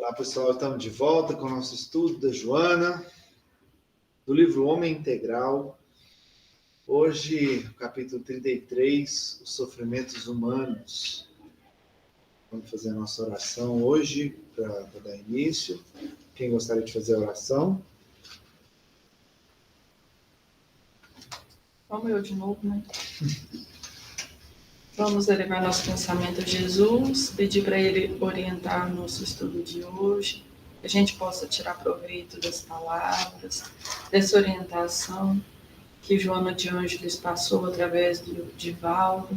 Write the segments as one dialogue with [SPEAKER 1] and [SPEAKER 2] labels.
[SPEAKER 1] Olá, pessoal. Estamos de volta com o nosso estudo da Joana, do livro Homem Integral. Hoje, capítulo 33, os sofrimentos humanos. Vamos fazer a nossa oração hoje para dar início. Quem gostaria de fazer a oração?
[SPEAKER 2] Vamos eu de novo, né? Vamos elevar nosso pensamento a Jesus, pedir para Ele orientar o nosso estudo de hoje, que a gente possa tirar proveito das palavras, dessa orientação que Joana de Ângeles passou através do Divaldo,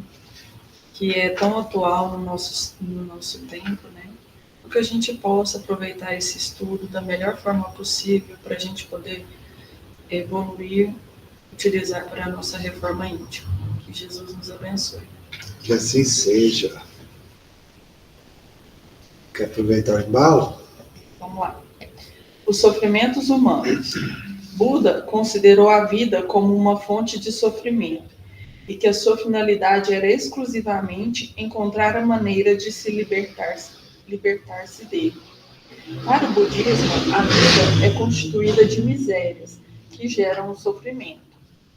[SPEAKER 2] que é tão atual no nosso tempo, né? Que a gente possa aproveitar esse estudo da melhor forma possível para a gente poder evoluir, utilizar para a nossa reforma íntima. Que Jesus nos abençoe.
[SPEAKER 1] Que assim seja. Quer aproveitar o embalo?
[SPEAKER 2] Vamos lá. Os sofrimentos humanos. Buda considerou a vida como uma fonte de sofrimento e que a sua finalidade era exclusivamente encontrar a maneira de se libertar-se dele. Para o budismo, a vida é constituída de misérias que geram o sofrimento.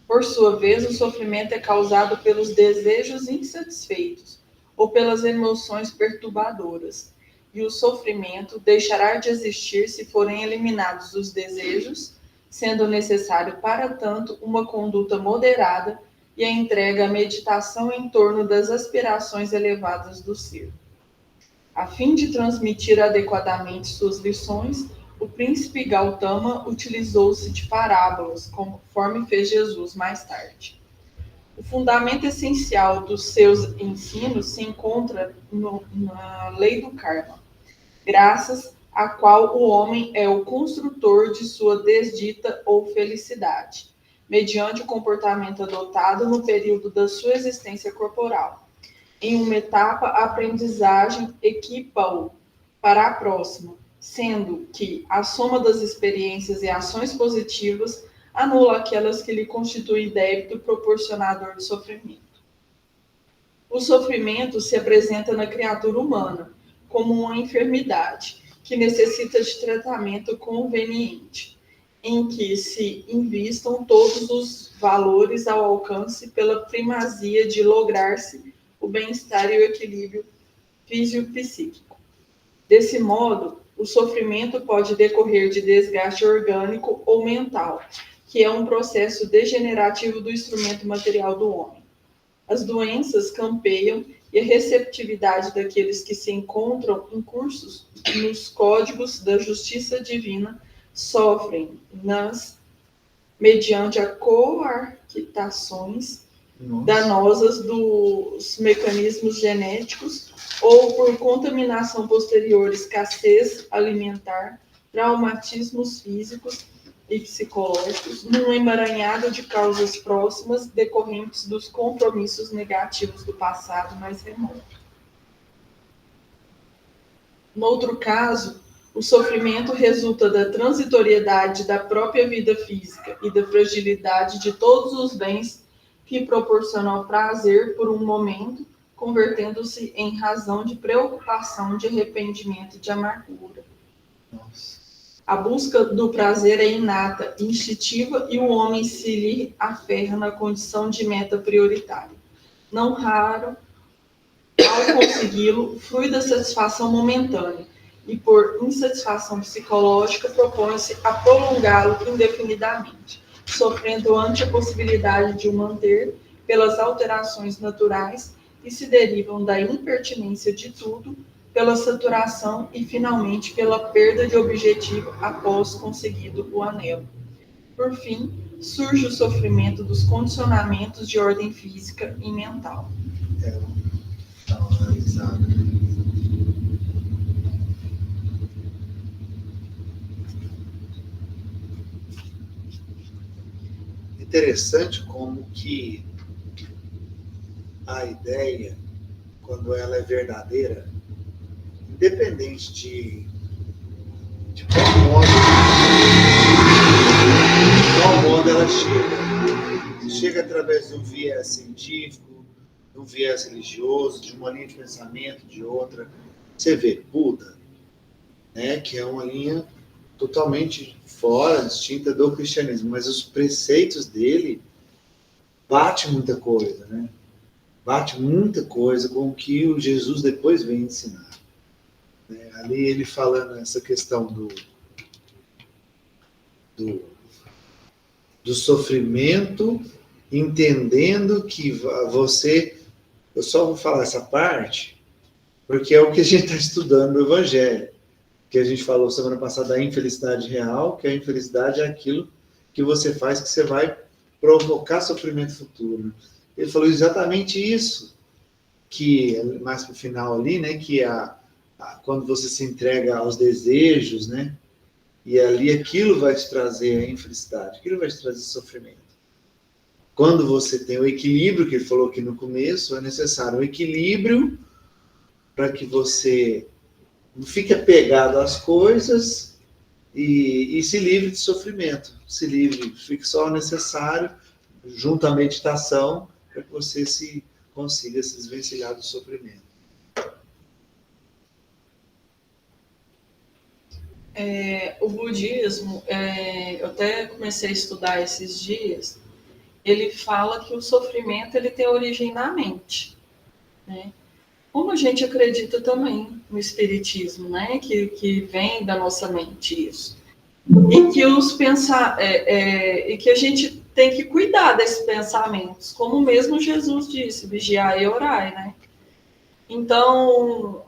[SPEAKER 2] Por sua vez, o sofrimento é causado pelos desejos insatisfeitos ou pelas emoções perturbadoras. E o sofrimento deixará de existir se forem eliminados os desejos, sendo necessário, para tanto, uma conduta moderada e a entrega à meditação em torno das aspirações elevadas do ser. A fim de transmitir adequadamente suas lições, o príncipe Gautama utilizou-se de parábolas, conforme fez Jesus mais tarde. O fundamento essencial dos seus ensinos se encontra na lei do karma, graças à qual o homem é o construtor de sua desdita ou felicidade, mediante o comportamento adotado no período da sua existência corporal. Em uma etapa, a aprendizagem equipa-o para a próxima, sendo que a soma das experiências e ações positivas anula aquelas que lhe constituem débito proporcionador de sofrimento. O sofrimento se apresenta na criatura humana como uma enfermidade que necessita de tratamento conveniente, em que se invistam todos os valores ao alcance pela primazia de lograr-se o bem-estar e o equilíbrio físico-psíquico. Desse modo, o sofrimento pode decorrer de desgaste orgânico ou mental, que é um processo degenerativo do instrumento material do homem. As doenças campeiam e a receptividade daqueles que se encontram incursos nos códigos da justiça divina sofrem mediante a coartações danosas dos mecanismos genéticos ou por contaminação posterior, escassez alimentar, traumatismos físicos e psicológicos, num emaranhado de causas próximas decorrentes dos compromissos negativos do passado mais remoto. No outro caso, o sofrimento resulta da transitoriedade da própria vida física e da fragilidade de todos os bens que proporcionam prazer por um momento, convertendo-se em razão de preocupação, de arrependimento e de amargura. A busca do prazer é inata, instintiva e o homem se lhe aferra na condição de meta prioritária. Não raro, ao consegui-lo, frui da satisfação momentânea e, por insatisfação psicológica, propõe-se a prolongá-lo indefinidamente, sofrendo ante a possibilidade de o manter pelas alterações naturais que se derivam da impertinência de tudo, pela saturação e, finalmente, pela perda de objetivo após conseguido o anelo. Por fim, surge o sofrimento dos condicionamentos de ordem física e mental.
[SPEAKER 1] Interessante como que a ideia, quando ela é verdadeira, independente de qual modo ela chega através de um viés científico, de um viés religioso, de uma linha de pensamento, de outra. Você vê, Buda, né, que é uma linha totalmente fora, distinta do cristianismo, mas os preceitos dele bate muita coisa, né? Bate muita coisa com o que o Jesus depois vem ensinar. Né? Ali ele falando essa questão do sofrimento, entendendo que você... Eu só vou falar essa parte, porque é o que a gente está estudando no Evangelho. Que a gente falou semana passada da infelicidade real, que a infelicidade é aquilo que você faz que você vai provocar sofrimento futuro. Ele falou exatamente isso, que mais para o final ali, né, que quando você se entrega aos desejos, né, e ali aquilo vai te trazer a infelicidade, aquilo vai te trazer sofrimento. Quando você tem o equilíbrio, que ele falou aqui no começo, é necessário um equilíbrio para que você não fique apegado às coisas e se livre de sofrimento. Se livre, fique só o necessário, junto à meditação, para que você consiga se desvencilhar do sofrimento.
[SPEAKER 2] O budismo, eu até comecei a estudar esses dias, ele fala que o sofrimento ele tem origem na mente, né? Como a gente acredita também no espiritismo, né? Que vem da nossa mente isso. E que e que a gente tem que cuidar desses pensamentos, como mesmo Jesus disse, vigiai e orai, né? Então,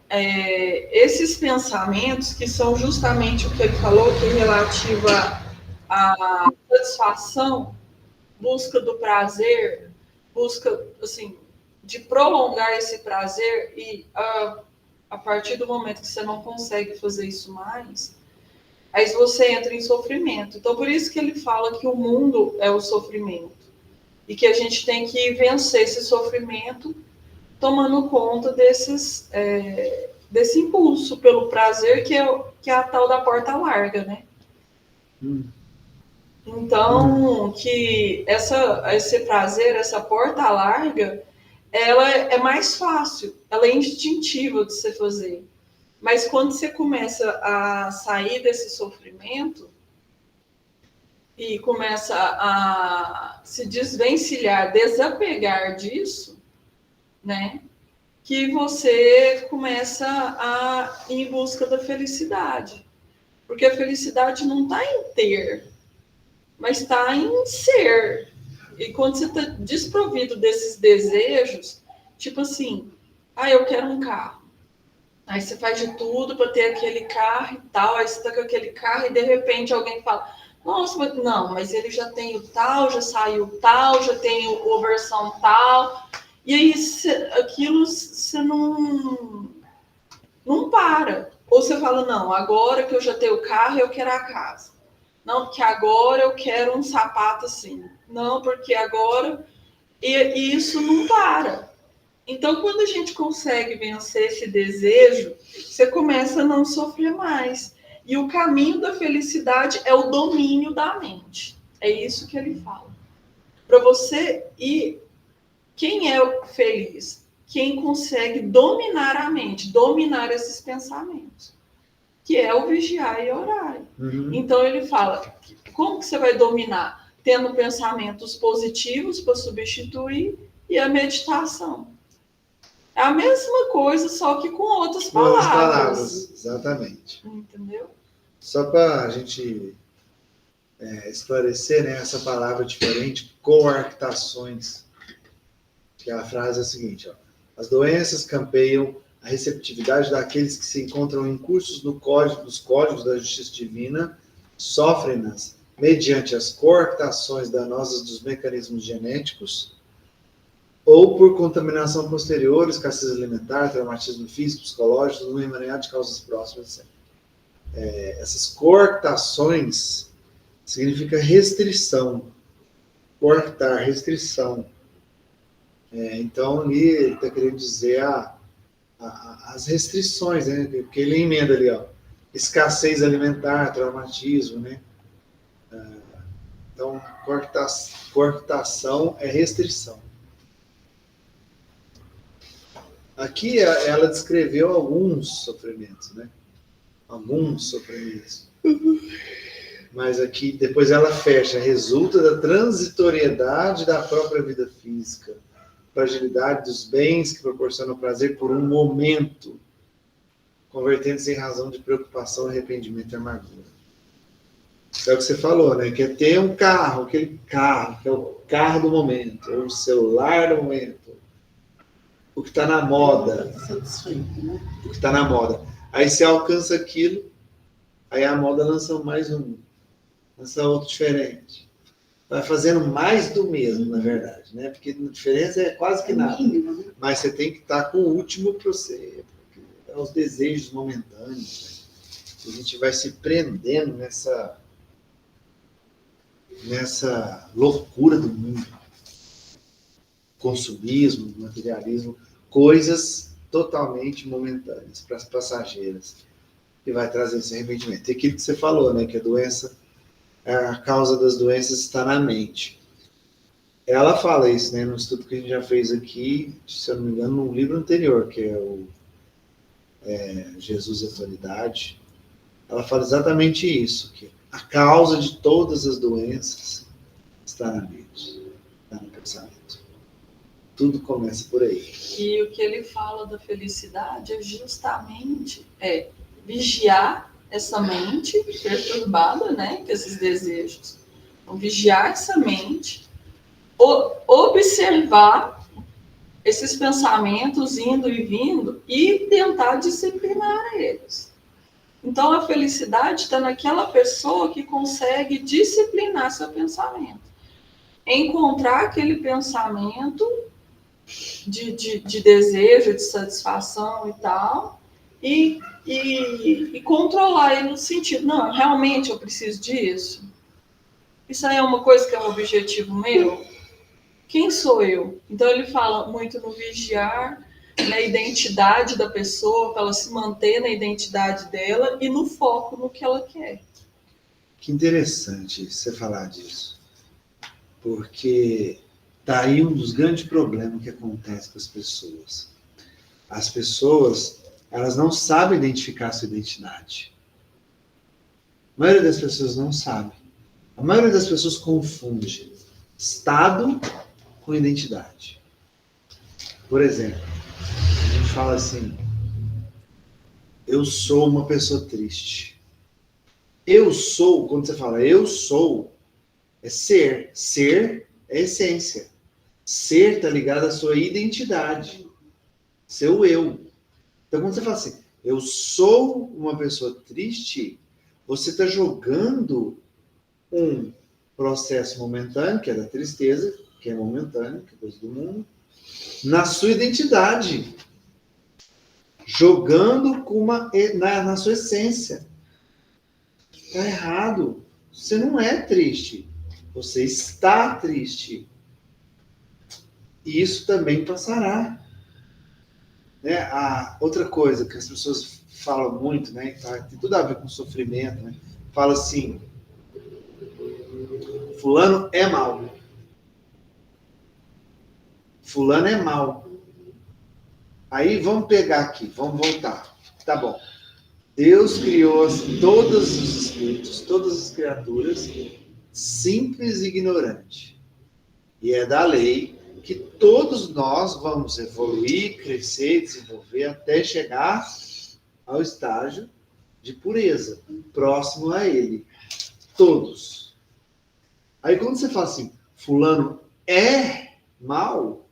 [SPEAKER 2] esses pensamentos que são justamente o que ele falou, que é relativa à satisfação, busca do prazer, busca, assim, de prolongar esse prazer e a partir do momento que você não consegue fazer isso mais, aí você entra em sofrimento. Então, por isso que ele fala que o mundo é o sofrimento e que a gente tem que vencer esse sofrimento tomando conta desse impulso pelo prazer, que é a tal da porta larga, né? Então, que esse prazer, essa porta larga, ela é mais fácil, ela é instintiva de você fazer. Mas quando você começa a sair desse sofrimento e começa a se desvencilhar, desapegar disso, né? Que você começa a ir em busca da felicidade. Porque a felicidade não está em ter, mas está em ser. E quando você está desprovido desses desejos, tipo assim, eu quero um carro. Aí você faz de tudo para ter aquele carro e tal, aí você está com aquele carro e de repente alguém fala, nossa, mas ele já tem o tal, já saiu tal, já tem a versão tal. E aí aquilo você não para. Ou você fala, não, agora que eu já tenho o carro, eu quero a casa. Não, porque agora eu quero um sapato assim. Não, porque agora... E isso não para. Então, quando a gente consegue vencer esse desejo, você começa a não sofrer mais. E o caminho da felicidade é o domínio da mente. É isso que ele fala. Para você ir... Quem é feliz? Quem consegue dominar a mente, dominar esses pensamentos, que é o vigiar e orar. Então ele fala, como que você vai dominar? Tendo pensamentos positivos para substituir e a meditação. É a mesma coisa, só que com outras palavras.
[SPEAKER 1] Com outras palavras, exatamente.
[SPEAKER 2] Entendeu?
[SPEAKER 1] Só para a gente esclarecer, né, essa palavra diferente, coartações. Que a frase é a seguinte, ó: as doenças campeiam a receptividade daqueles que se encontram incursos nos códigos da justiça divina, sofrem-nas mediante as coartações danosas dos mecanismos genéticos, ou por contaminação posterior, escassez alimentar, traumatismo físico, psicológico, no emaranhado de causas próximas, etc. Essas coartações significa restrição, coartar, restrição. Então, ali ele está querendo dizer as restrições, né? Porque ele emenda ali, ó, escassez alimentar, traumatismo, né? Então, coartação é restrição. Aqui ela descreveu alguns sofrimentos, né? Alguns sofrem isso. Mas aqui, depois ela fecha, resulta da transitoriedade da própria vida física, fragilidade dos bens que proporcionam prazer por um momento, convertendo-se em razão de preocupação, arrependimento e amargura. É o que você falou, né? Quer ter um carro, aquele carro, que é o carro do momento, ou o celular do momento, o que está na moda. O que está na moda. Aí você alcança aquilo, aí a moda lança mais um, lança outro diferente. Vai fazendo mais do mesmo, na verdade, né? Porque a diferença é quase que nada. Mas você tem que estar com o último processo, os desejos momentâneos. Né? A gente vai se prendendo nessa loucura do mundo. Consumismo, materialismo, coisas totalmente momentâneas, para as passageiras, que vai trazer esse arrependimento. E aquilo que você falou, né? Que a causa das doenças está na mente. Ela fala isso, né? No estudo que a gente já fez aqui, se eu não me engano, num livro anterior, que é o Jesus e Autoridade. Ela fala exatamente isso, que a causa de todas as doenças está na mente, está no pensamento. Tudo começa por aí.
[SPEAKER 2] E o que ele fala da felicidade é justamente vigiar essa mente perturbada, né, com esses desejos. Então, vigiar essa mente, observar esses pensamentos indo e vindo e tentar disciplinar eles. Então, a felicidade está naquela pessoa que consegue disciplinar seu pensamento. Encontrar aquele pensamento de desejo, de satisfação e tal, e controlar ele no sentido, não, realmente eu preciso disso? Isso aí é uma coisa que é um objetivo meu? Quem sou eu? Então ele fala muito no vigiar, na identidade da pessoa, para ela se manter na identidade dela e no foco no que ela quer.
[SPEAKER 1] Que interessante você falar disso, porque tá aí um dos grandes problemas que acontece com as pessoas. As pessoas, elas não sabem identificar a sua identidade. A maioria das pessoas não sabe. A maioria das pessoas confunde estado com identidade. Por exemplo, a gente fala assim, eu sou uma pessoa triste. Eu sou, quando você fala eu sou, é ser. Ser é essência. Ser está ligado à sua identidade. Seu eu. Então, quando você fala assim, eu sou uma pessoa triste, você está jogando um processo momentâneo, que é da tristeza, que é momentâneo, que é coisa do mundo, na sua identidade. Jogando na sua essência. Está errado. Você não é triste. Você está triste. E isso também passará. Né? Outra coisa que as pessoas falam muito, né? Tem tudo a ver com sofrimento, né? Fala assim, fulano é mau. Fulano é mau. Aí vamos pegar aqui, vamos voltar. Tá bom. Deus criou todos os espíritos, todas as criaturas, simples e ignorantes. E é da lei que todos nós vamos evoluir, crescer, desenvolver até chegar ao estágio de pureza, próximo a ele. Todos. Aí quando você fala assim, fulano é mal,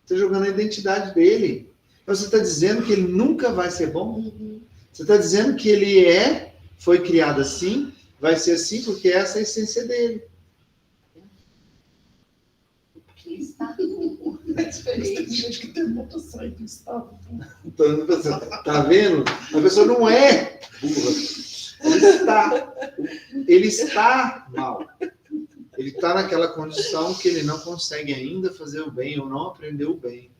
[SPEAKER 1] você está jogando a identidade dele. Então você está dizendo que ele nunca vai ser bom? Você está dizendo que ele foi criado assim, vai ser assim porque essa é a essência dele.
[SPEAKER 3] Porque ele está é diferente. Tem gente que tem muita saída do estado.
[SPEAKER 1] Então, tá vendo? A pessoa não é burra. Ele está mal. Ele está naquela condição que ele não consegue ainda fazer o bem ou não aprendeu o bem.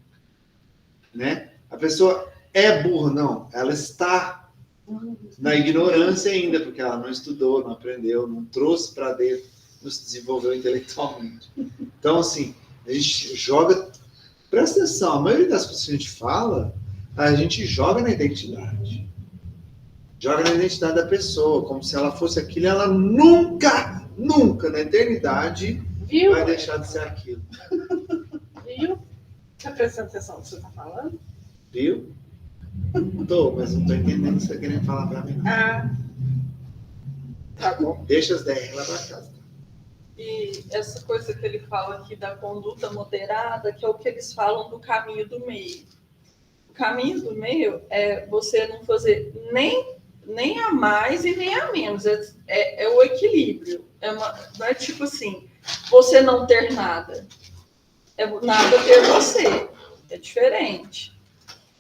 [SPEAKER 1] Né? A pessoa é burra, não. Ela está na ignorância ainda, porque ela não estudou, não aprendeu, não trouxe para dentro, não se desenvolveu intelectualmente. Então, assim, a gente joga... Presta atenção, a maioria das coisas que a gente fala, a gente joga na identidade. joga na identidade da pessoa, como se ela fosse aquilo, e ela nunca, nunca, na eternidade,
[SPEAKER 3] Viu?
[SPEAKER 1] vai deixar de ser aquilo.
[SPEAKER 3] Viu? Tá prestando atenção no que você tá falando?
[SPEAKER 1] Viu? Tô, mas não tô entendendo o que você tá querendo falar pra mim.
[SPEAKER 3] Ah, tá bom.
[SPEAKER 1] Deixa as 10 lá pra casa.
[SPEAKER 2] E essa coisa que ele fala aqui da conduta moderada, que é o que eles falam do caminho do meio. O caminho do meio é você não fazer nem a mais e nem a menos. É o equilíbrio. Não é tipo assim, você não ter nada. É nada ter você. É diferente.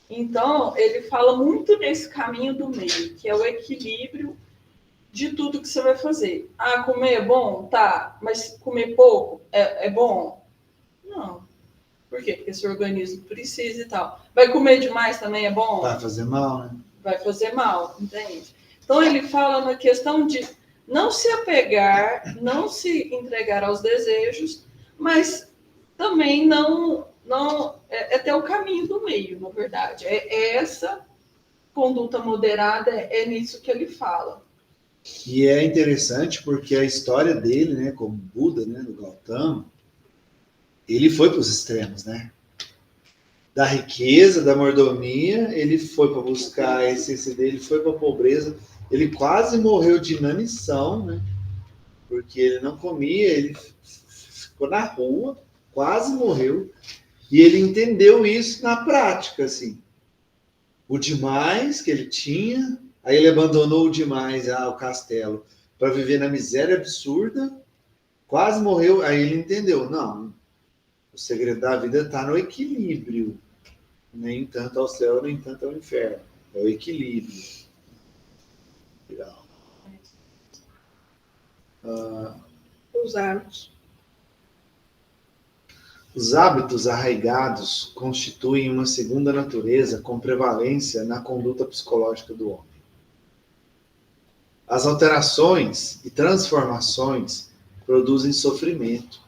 [SPEAKER 2] Então, ele fala muito nesse caminho do meio, que é o equilíbrio de tudo que você vai fazer. Ah, comer é bom? Tá. Mas comer pouco é bom? Não. Por quê? Porque seu organismo precisa e tal. Vai comer demais também é bom?
[SPEAKER 1] Vai fazer mal, né?
[SPEAKER 2] Vai fazer mal, entende? Então, ele fala na questão de não se apegar, não se entregar aos desejos, mas também não é ter o caminho do meio, na verdade. É essa conduta moderada, é nisso que ele fala.
[SPEAKER 1] E é interessante porque a história dele, né, como Buda, né, do Gautama, ele foi para os extremos, né? Da riqueza, da mordomia, ele foi para buscar a essência dele, foi para a pobreza. Ele quase morreu de inanição, né? Porque ele não comia, ele ficou na rua, quase morreu. E ele entendeu isso na prática, assim. O demais que ele tinha, aí ele abandonou o demais, o castelo, para viver na miséria absurda, quase morreu, aí ele entendeu, não, o segredo da vida está no equilíbrio, nem tanto ao céu, nem tanto ao inferno, é o equilíbrio. Legal.
[SPEAKER 3] Os hábitos.
[SPEAKER 1] Os hábitos arraigados constituem uma segunda natureza com prevalência na conduta psicológica do homem. As alterações e transformações produzem sofrimento,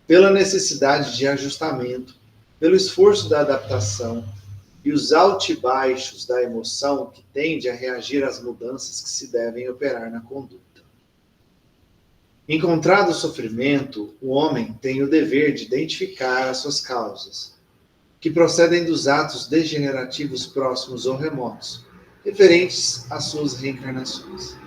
[SPEAKER 1] pela necessidade de ajustamento, pelo esforço da adaptação e os altos e baixos da emoção que tende a reagir às mudanças que se devem operar na conduta. Encontrado o sofrimento, o homem tem o dever de identificar as suas causas, que procedem dos atos degenerativos próximos ou remotos, referentes às suas reencarnações.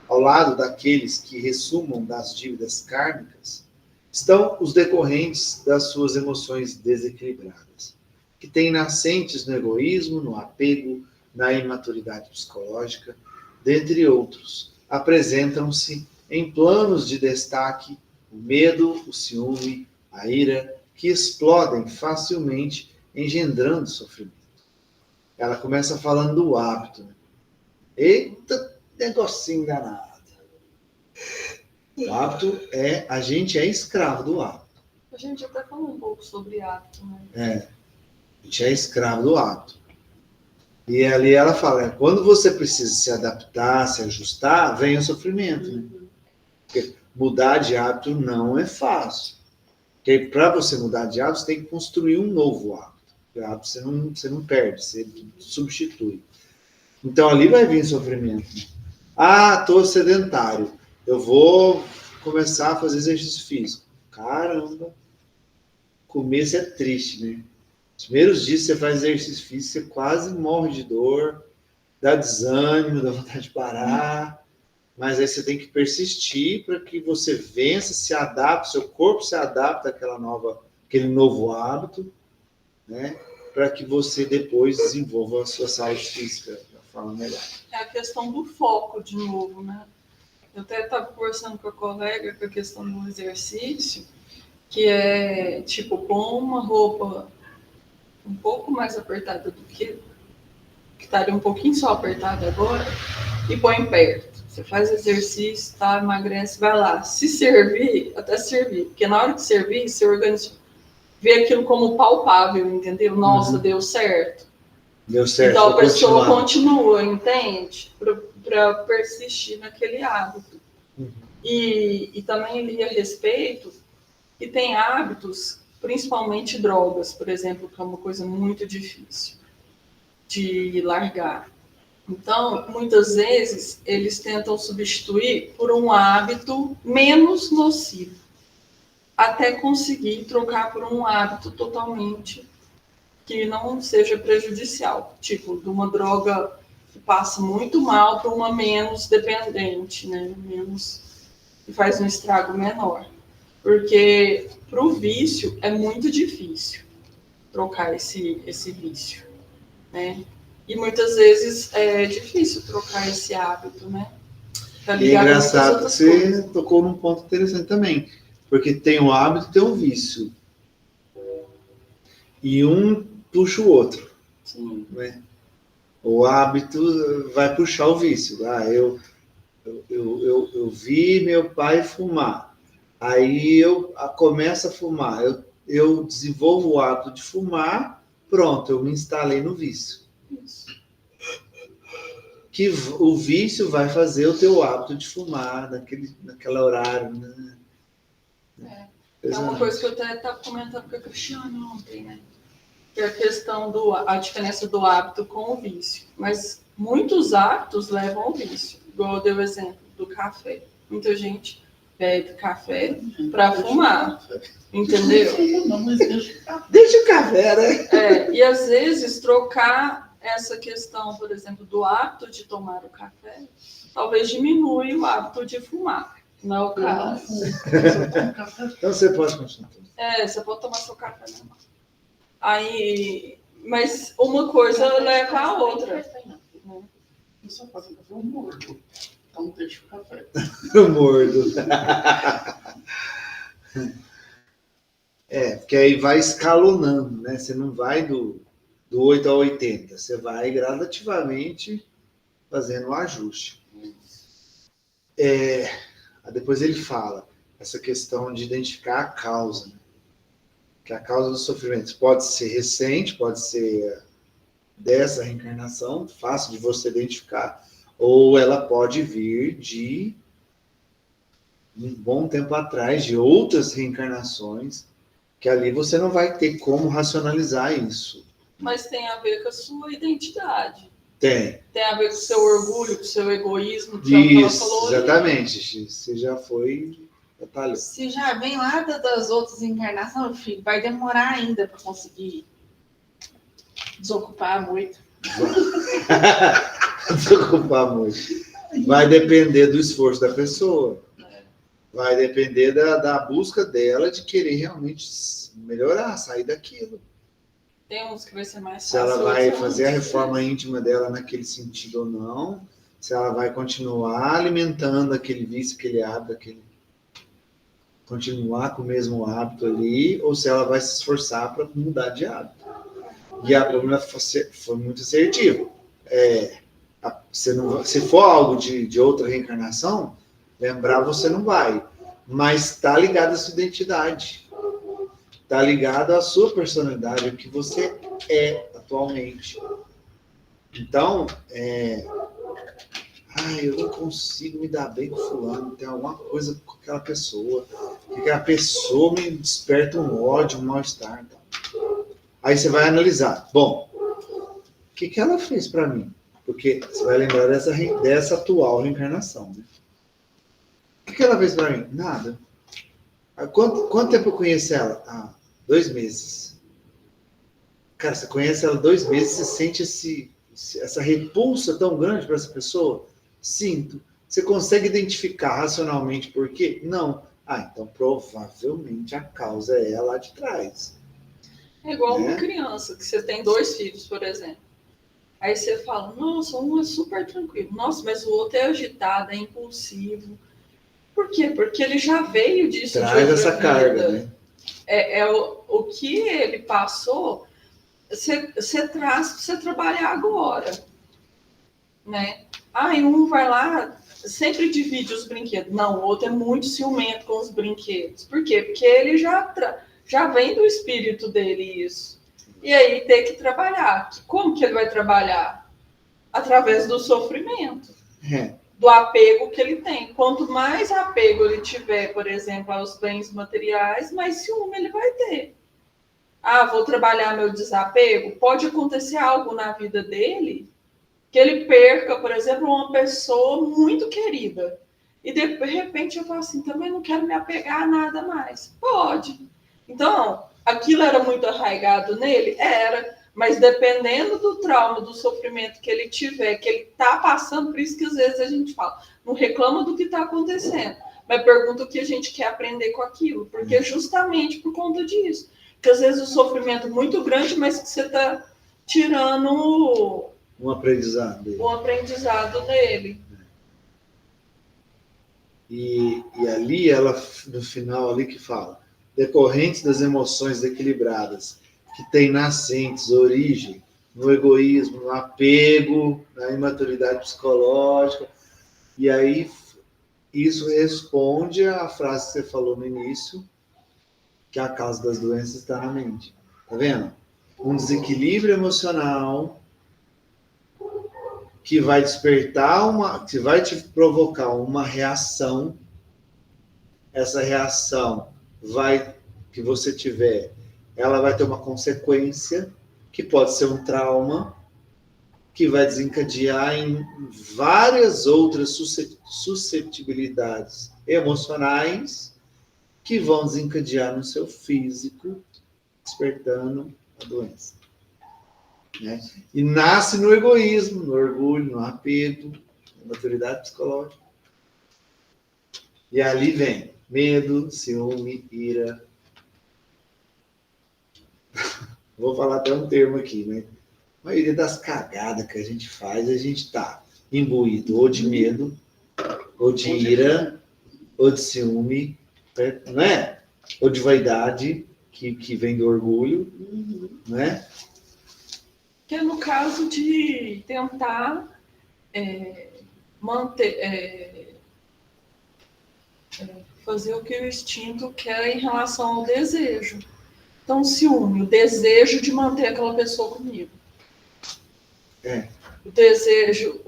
[SPEAKER 1] Ao lado daqueles que ressumam das dívidas kármicas, estão os decorrentes das suas emoções desequilibradas, que têm nascentes no egoísmo, no apego, na imaturidade psicológica, dentre outros. Apresentam-se em planos de destaque o medo, o ciúme, a ira, que explodem facilmente, engendrando sofrimento. Ela começa falando do hábito. Né? Eita, negocinho danado. O hábito a gente é escravo do hábito.
[SPEAKER 2] A gente até falou um pouco sobre hábito, né?
[SPEAKER 1] A gente é escravo do hábito. E ali ela fala, quando você precisa se adaptar, se ajustar, vem o sofrimento. Né? Porque mudar de hábito não é fácil. Porque para você mudar de hábito, você tem que construir um novo hábito. O hábito você não perde, você substitui. Então ali vai vir sofrimento. Estou sedentário. Eu vou começar a fazer exercício físico. Caramba! O começo é triste, né? Os primeiros dias que você faz exercício físico, você quase morre de dor, dá desânimo, dá vontade de parar. Mas aí você tem que persistir para que você vença, se adapte, seu corpo se adapte àquele novo hábito, né? Para que você depois desenvolva a sua saúde física de uma forma melhor.
[SPEAKER 2] É a questão do foco, de novo, né? Eu até estava conversando com a colega com a questão do exercício, que é, tipo, pôr uma roupa um pouco mais apertada do que estaria um pouquinho só apertada agora, e põe perto. Você faz exercício, tá, emagrece, vai lá. Se servir, até servir. Porque na hora de servir, seu organismo vê aquilo como palpável, entendeu? Nossa, deu certo.
[SPEAKER 1] Deu certo.
[SPEAKER 2] Então a pessoa continua, entende? Para persistir naquele hábito. E também li a respeito que tem hábitos, principalmente drogas, por exemplo, que é uma coisa muito difícil de largar. Então, muitas vezes, eles tentam substituir por um hábito menos nocivo, até conseguir trocar por um hábito totalmente que não seja prejudicial, tipo, de uma droga que passa muito mal para uma menos dependente, né? Menos, que faz um estrago menor. Porque para o vício é muito difícil trocar esse vício, né? E muitas vezes é difícil trocar esse hábito, né? Tá
[SPEAKER 1] E é
[SPEAKER 2] ligado a muitas
[SPEAKER 1] engraçado que
[SPEAKER 2] outras
[SPEAKER 1] você
[SPEAKER 2] coisas.
[SPEAKER 1] tocou num ponto interessante também, porque tem o hábito e tem o vício. E um puxa o outro,
[SPEAKER 2] Sim.
[SPEAKER 1] né? O hábito vai puxar o vício. Eu vi meu pai fumar. Aí eu começo a fumar. Eu desenvolvo o hábito de fumar, pronto, eu me instalei no vício.
[SPEAKER 2] Isso.
[SPEAKER 1] Que o vício vai fazer o teu hábito de fumar naquele horário, né?
[SPEAKER 2] É uma coisa que eu até estava comentando com a Cristiane ontem, né? Que é a questão a diferença do hábito com o vício. Mas muitos hábitos levam ao vício. Igual eu dei o exemplo do café. Muita gente bebe café para fumar, entendeu?
[SPEAKER 3] Não, mas deixa o café.
[SPEAKER 1] Deixa o café, né?
[SPEAKER 2] E às vezes trocar essa questão, por exemplo, do hábito de tomar o café, talvez diminui o hábito de fumar. Não é o
[SPEAKER 3] Eu não
[SPEAKER 2] caso.
[SPEAKER 3] fumo, mas eu tomo café.
[SPEAKER 1] Então você pode continuar.
[SPEAKER 2] Você pode tomar seu café normal. Aí, mas uma coisa leva a outra.
[SPEAKER 3] Eu só faço café, eu mordo. Então deixa o café.
[SPEAKER 1] Eu mordo. Porque aí vai escalonando, né? Você não vai do 8 ao 80, você vai gradativamente fazendo o ajuste. Depois ele fala essa questão de identificar a causa, né? Que a causa dos sofrimentos pode ser recente, pode ser dessa reencarnação, fácil de você identificar, ou ela pode vir de um bom tempo atrás, de outras reencarnações, que ali você não vai ter como racionalizar isso.
[SPEAKER 2] Mas tem a ver com a sua identidade.
[SPEAKER 1] Tem.
[SPEAKER 2] Tem a ver com o seu orgulho, com o seu egoísmo, que é o que ela falou.
[SPEAKER 1] Exatamente. Você já foi detalhado.
[SPEAKER 3] Se já vem lá das outras encarnações, filho, vai demorar ainda para conseguir desocupar muito.
[SPEAKER 1] Desocupar muito. Vai depender do esforço da pessoa. Vai depender da busca dela de querer realmente melhorar, sair daquilo.
[SPEAKER 2] Tem uns que vai ser mais
[SPEAKER 1] fácil. Se ela vai fazer a reforma íntima dela naquele sentido ou não, se ela vai continuar alimentando aquele vício, aquele hábito, continuar com o mesmo hábito ali, ou se ela vai se esforçar para mudar de hábito. E a problema foi muito assertivo. Se for algo de outra reencarnação, lembrar você não vai, mas está ligado à sua identidade, está ligado à sua personalidade, o que você é atualmente. Então, eu não consigo me dar bem com fulano, tem alguma coisa com aquela pessoa, que aquela pessoa me desperta um ódio, um mal-estar. Então. Aí você vai analisar, bom, o que ela fez para mim? Porque você vai lembrar dessa atual reencarnação, né? O que ela fez para mim? Nada. Quanto tempo eu conheço ela? 2 meses. Cara, você conhece ela 2 meses, você sente essa repulsa tão grande para essa pessoa? Sinto. Você consegue identificar racionalmente por quê? Não. Então provavelmente a causa é lá de trás.
[SPEAKER 2] É igual uma criança, que você tem 2 filhos, por exemplo. Aí você fala, nossa, um é super tranquilo. Nossa, mas o outro é agitado, é impulsivo. Por quê? Porque ele já veio disso.
[SPEAKER 1] Traz essa carga, né?
[SPEAKER 2] O que ele passou, você traz para você trabalhar agora. Né? E um vai lá, sempre divide os brinquedos. Não, o outro é muito ciumento com os brinquedos. Por quê? Porque ele já vem do espírito dele isso. E aí tem que trabalhar. Como que ele vai trabalhar? Através do sofrimento. Do apego que ele tem. Quanto mais apego ele tiver, por exemplo, aos bens materiais, mais ciúme ele vai ter. Vou trabalhar meu desapego. Pode acontecer algo na vida dele que ele perca, por exemplo, uma pessoa muito querida. E de repente eu falo assim, também não quero me apegar a nada mais. Pode. Então, aquilo era muito arraigado nele? Era. Mas dependendo do trauma, do sofrimento que ele tiver, que ele está passando, por isso que às vezes a gente fala, não reclama do que está acontecendo, mas pergunta o que a gente quer aprender com aquilo, porque é justamente por conta disso. Porque às vezes o sofrimento é muito grande, mas que você está tirando
[SPEAKER 1] um aprendizado dele.
[SPEAKER 2] o aprendizado dele.
[SPEAKER 1] E ali, ela, no final, ali que fala, decorrentes das emoções desequilibradas, que têm nascentes, origem, no egoísmo, no apego, na imaturidade psicológica. E aí, isso responde à frase que você falou no início, que a causa das doenças está na mente. Tá vendo? Um desequilíbrio emocional que vai despertar que vai te provocar uma reação. Essa reação que você tiver, ela vai ter uma consequência, que pode ser um trauma, que vai desencadear em várias outras suscetibilidades emocionais, que vão desencadear no seu físico, despertando a doença. Né? E nasce no egoísmo, no orgulho, no apego, na maturidade psicológica. E ali vem medo, ciúme, ira. Vou falar até um termo aqui, né? A maioria das cagadas que a gente faz, a gente está imbuído ou de medo, ou de ira, ou de ciúme, não é? Ou de vaidade, que vem do orgulho, né?
[SPEAKER 2] Que é no caso de tentar fazer o que o instinto quer em relação ao desejo. Então, ciúme, o desejo de manter aquela pessoa comigo. O desejo,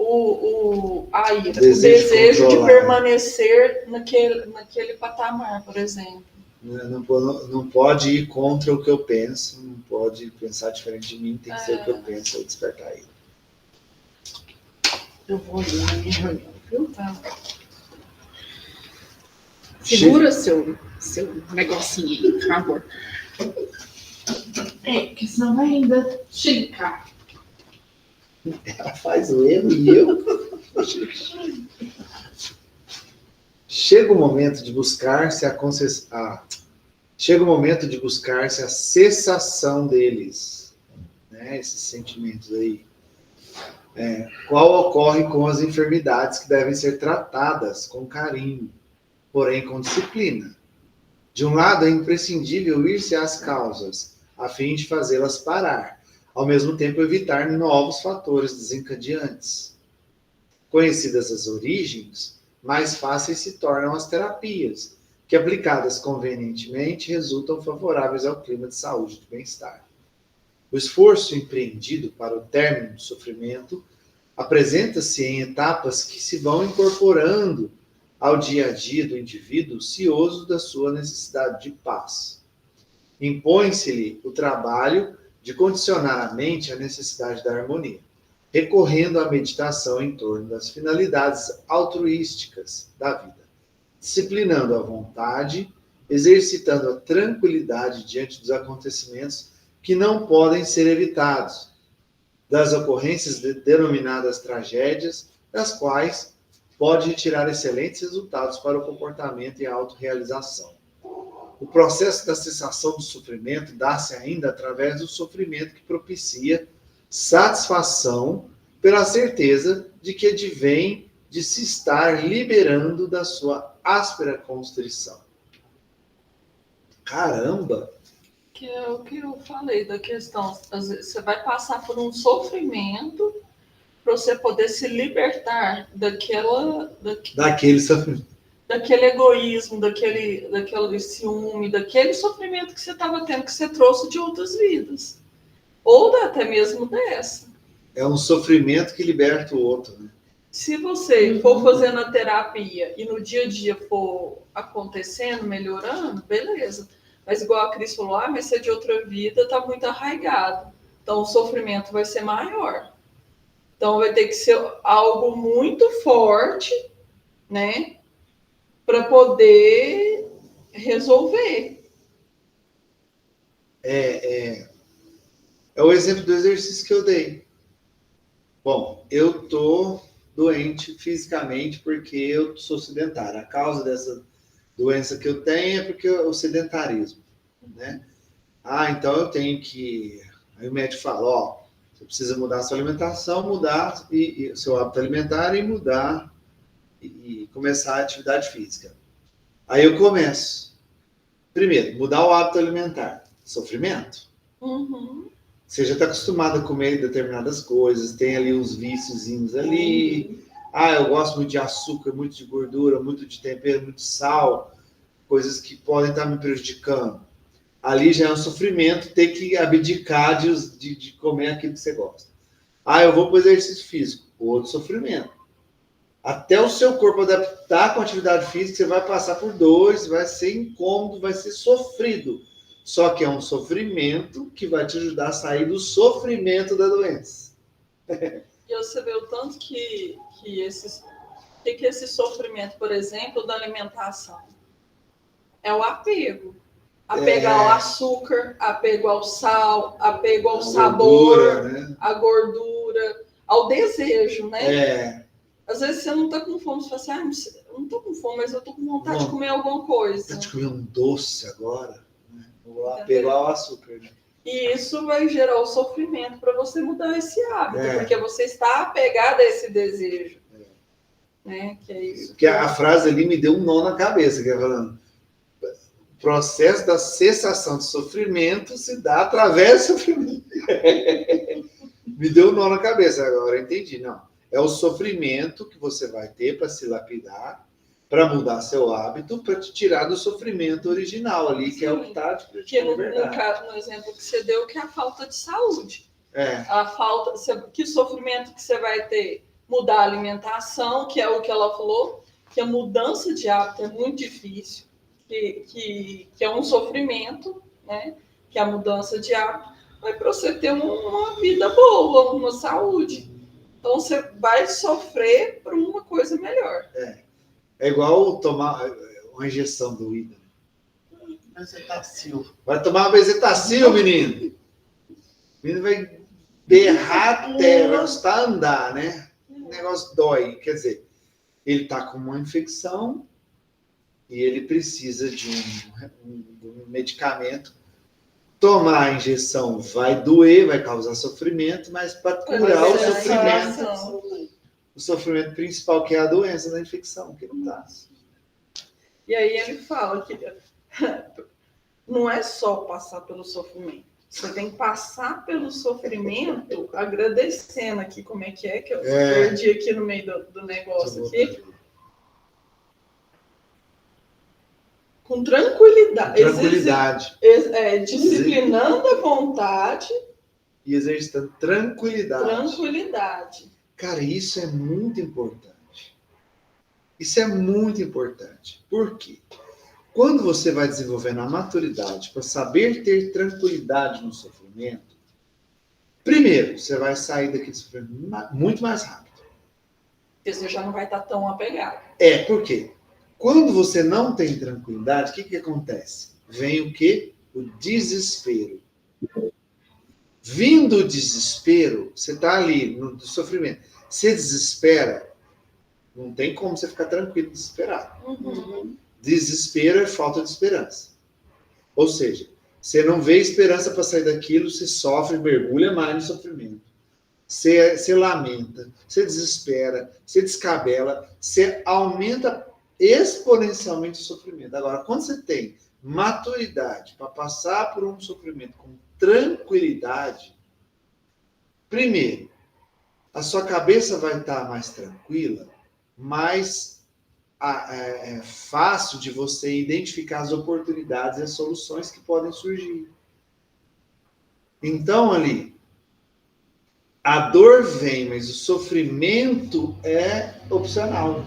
[SPEAKER 2] a ira, o desejo de permanecer naquele patamar, por exemplo.
[SPEAKER 1] Não pode ir contra o que eu penso, não pode pensar diferente de mim, tem que ser o que eu penso ou despertar ele.
[SPEAKER 3] Eu vou ali na minha reunião, viu?
[SPEAKER 2] Tá.
[SPEAKER 3] Segura seu negocinho aí, por favor. Porque senão vai ainda chegar.
[SPEAKER 1] Ela faz o erro e eu. Chega o momento de buscar-se Chega o momento de buscar-se a cessação deles, né? Esses sentimentos aí. Qual ocorre com as enfermidades que devem ser tratadas com carinho, porém com disciplina. De um lado, é imprescindível ir-se às causas, a fim de fazê-las parar, ao mesmo tempo evitar novos fatores desencadeantes. Conhecidas as origens, mais fáceis se tornam as terapias, que aplicadas convenientemente resultam favoráveis ao clima de saúde e de bem-estar. O esforço empreendido para o término do sofrimento apresenta-se em etapas que se vão incorporando ao dia a dia do indivíduo cioso da sua necessidade de paz. Impõe-se-lhe o trabalho de condicionar a mente à necessidade da harmonia, recorrendo à meditação em torno das finalidades altruísticas da vida, disciplinando a vontade, exercitando a tranquilidade diante dos acontecimentos que não podem ser evitados, das ocorrências denominadas tragédias, das quais pode retirar excelentes resultados para o comportamento e a autorrealização. O processo da cessação do sofrimento dá-se ainda através do sofrimento que propicia satisfação pela certeza de que advém de se estar liberando da sua áspera constrição. Caramba!
[SPEAKER 2] Que é o que eu falei da questão. Às vezes você vai passar por um sofrimento para você poder se libertar
[SPEAKER 1] daquele sofrimento.
[SPEAKER 2] Daquele egoísmo, daquele ciúme, daquele sofrimento que você estava tendo, que você trouxe de outras vidas. Ou até mesmo dessa.
[SPEAKER 1] É um sofrimento que liberta o outro, né?
[SPEAKER 2] Se você for fazendo a terapia e no dia a dia for acontecendo, melhorando, beleza. Mas igual a Cris falou, mas se é de outra vida, está muito arraigado. Então o sofrimento vai ser maior. Então vai ter que ser algo muito forte, né? Para poder resolver.
[SPEAKER 1] É o exemplo do exercício que eu dei. Bom, eu tô doente fisicamente porque eu sou sedentário. A causa dessa doença que eu tenho é porque o sedentarismo, né? Ah, então eu tenho que... Aí o médico fala, ó, você precisa mudar a sua alimentação, mudar o seu hábito alimentar e mudar e começar a atividade física. Aí eu começo. Primeiro, mudar o hábito alimentar. Sofrimento.
[SPEAKER 2] Uhum.
[SPEAKER 1] Você já está acostumado a comer determinadas coisas, tem ali uns viciozinhos ali. Ah, eu gosto muito de açúcar, muito de gordura, muito de tempero, muito de sal, coisas que podem estar me prejudicando. Ali já é um sofrimento ter que abdicar de comer aquilo que você gosta. Ah, eu vou para o exercício físico, outro sofrimento. Até o seu corpo adaptar com a atividade física, você vai passar por dois, vai ser incômodo, vai ser sofrido. Só que é um sofrimento que vai te ajudar a sair do sofrimento da doença.
[SPEAKER 2] E você vê o tanto que esse sofrimento, por exemplo, da alimentação, é o apego. Apego ao açúcar, apego ao sal, apego ao sabor,
[SPEAKER 1] gordura, né?
[SPEAKER 2] à gordura, ao desejo, né?
[SPEAKER 1] É.
[SPEAKER 2] Às vezes você não está com fome, você fala assim, eu não estou com fome, mas eu estou com vontade de comer alguma coisa.
[SPEAKER 1] Vontade de comer um doce agora, né? O apego ao açúcar, né?
[SPEAKER 2] E isso vai gerar o sofrimento para você mudar esse hábito, porque você está apegado a esse desejo. Né? Que é isso.
[SPEAKER 1] Porque a frase ali me deu um nó na cabeça, que é falando, o processo da cessação de sofrimento se dá através do sofrimento. Me deu um nó na cabeça, agora eu entendi, não. É o sofrimento que você vai ter para se lapidar, para mudar seu hábito, para te tirar do sofrimento original ali, que é o que está te prejudicando.
[SPEAKER 2] No exemplo que você deu, que é a falta de saúde.
[SPEAKER 1] É.
[SPEAKER 2] Que sofrimento que você vai ter? Mudar a alimentação, que é o que ela falou, que a mudança de hábito é muito difícil, que é um sofrimento, né? Que a mudança de hábito vai para você ter uma vida boa, uma saúde. Então, você vai sofrer por uma coisa melhor.
[SPEAKER 1] É igual tomar uma injeção do Ida.
[SPEAKER 3] Bezetacil.
[SPEAKER 1] Vai tomar uma bezetacil, menino. O menino vai berrar até, vai custar a andar, né? O negócio dói. Quer dizer, ele está com uma infecção e ele precisa de um medicamento. Tomar a injeção vai doer, vai causar sofrimento, mas para curar o sofrimento principal, que é a doença da infecção, que não dá.
[SPEAKER 2] E aí ele fala que não é só passar pelo sofrimento. Você tem que passar pelo sofrimento agradecendo aqui, como é que eu perdi aqui no meio do negócio aqui. Com tranquilidade. Disciplinando a vontade.
[SPEAKER 1] E exercitando tranquilidade.
[SPEAKER 2] Tranquilidade.
[SPEAKER 1] Cara, isso é muito importante. Isso é muito importante. Por quê? Quando você vai desenvolvendo a maturidade para saber ter tranquilidade no sofrimento, primeiro, você vai sair daquele sofrimento muito mais rápido.
[SPEAKER 2] Porque você já não vai estar tão apegado.
[SPEAKER 1] Por quê? Quando você não tem tranquilidade, o que acontece? Vem o quê? O desespero. Vindo o desespero, você está ali no sofrimento. Você desespera, não tem como você ficar tranquilo, desesperado.
[SPEAKER 2] Uhum.
[SPEAKER 1] Desespero é falta de esperança. Ou seja, você não vê esperança para sair daquilo, você sofre, mergulha mais no sofrimento. Você lamenta, você desespera, você descabela, você aumenta exponencialmente o sofrimento. Agora, quando você tem maturidade para passar por um sofrimento com tranquilidade, primeiro, a sua cabeça vai estar mais tranquila, mais fácil de você identificar as oportunidades e as soluções que podem surgir. Então, ali, a dor vem, mas o sofrimento é opcional.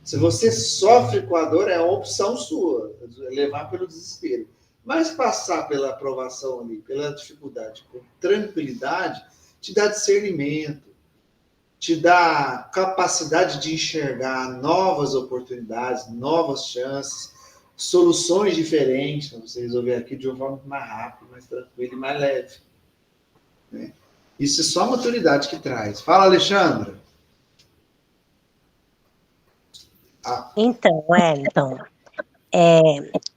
[SPEAKER 1] Se você sofre com a dor, é uma opção sua, levar pelo desespero. Mas passar pela aprovação ali, pela dificuldade, com tranquilidade, te dá discernimento, te dá capacidade de enxergar novas oportunidades, novas chances, soluções diferentes, para você resolver aqui de uma forma mais rápida, mais tranquila e mais leve. Né? Isso é só a maturidade que traz. Fala, Alexandra.
[SPEAKER 4] Então, Wellington,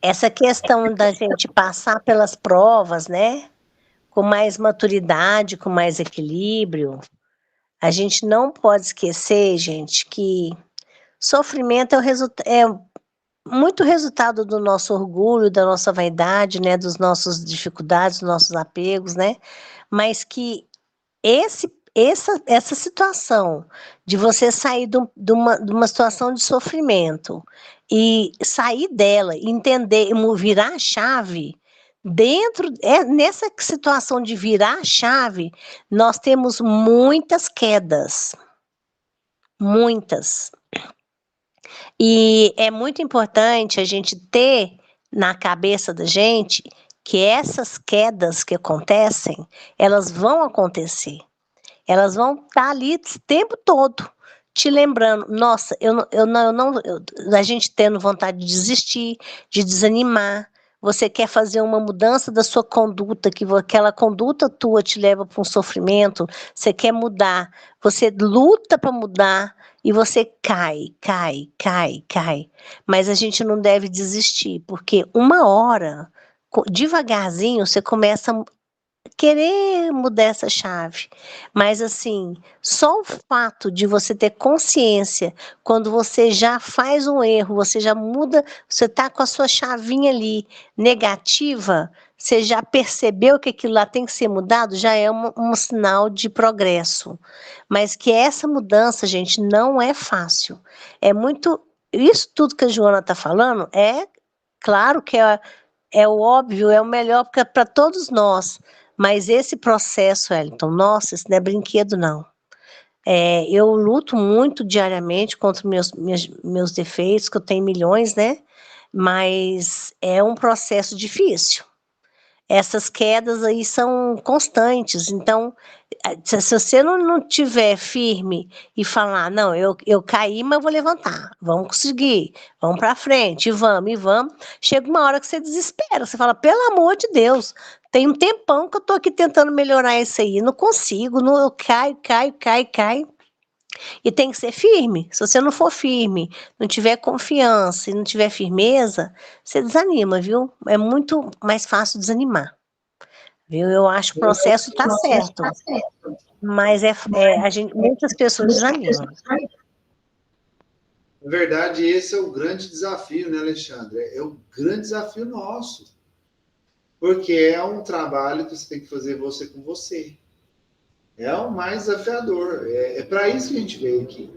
[SPEAKER 4] essa questão da gente passar pelas provas, né, com mais maturidade, com mais equilíbrio, a gente não pode esquecer, gente, que sofrimento é muito resultado do nosso orgulho, da nossa vaidade, né, dos nossos dificuldades, dos nossos apegos, né, mas que essa situação de você sair de uma situação de sofrimento e sair dela, entender, virar a chave, nessa situação de virar a chave, nós temos muitas quedas, muitas. E é muito importante a gente ter na cabeça da gente que essas quedas que acontecem, elas vão acontecer. Elas vão estar ali o tempo todo, te lembrando. Nossa, a gente tendo vontade de desistir, de desanimar. Você quer fazer uma mudança da sua conduta, que aquela conduta tua te leva para um sofrimento, você quer mudar, você luta para mudar e você cai. Mas a gente não deve desistir, porque uma hora, devagarzinho, você começa a querer mudar essa chave, mas assim, só o fato de você ter consciência, quando você já faz um erro, você já muda, você tá com a sua chavinha ali negativa, você já percebeu que aquilo lá tem que ser mudado, já é um sinal de progresso, mas que essa mudança, gente, não é fácil, isso tudo que a Joana tá falando, claro que é o óbvio, é o melhor para todos nós, mas esse processo, Wellington, nossa, isso não é brinquedo, não. Eu luto muito diariamente contra meus defeitos, que eu tenho milhões, né? Mas é um processo difícil. Essas quedas aí são constantes, então, se você não tiver firme e falar, não, eu caí, mas vou levantar, vamos conseguir, vamos para frente, e vamos, chega uma hora que você desespera, você fala, pelo amor de Deus, tem um tempão que eu tô aqui tentando melhorar isso aí, não consigo, eu caio, e tem que ser firme. Se você não for firme, não tiver confiança e não tiver firmeza, você desanima, viu? É muito mais fácil desanimar, viu? Eu acho que o processo está certo, mas muitas pessoas desanimam.
[SPEAKER 1] Na verdade, esse é o grande desafio, né, Alexandre? É o grande desafio nosso. Porque é um trabalho que você tem que fazer você com você. É o mais desafiador. É para isso que a gente veio aqui.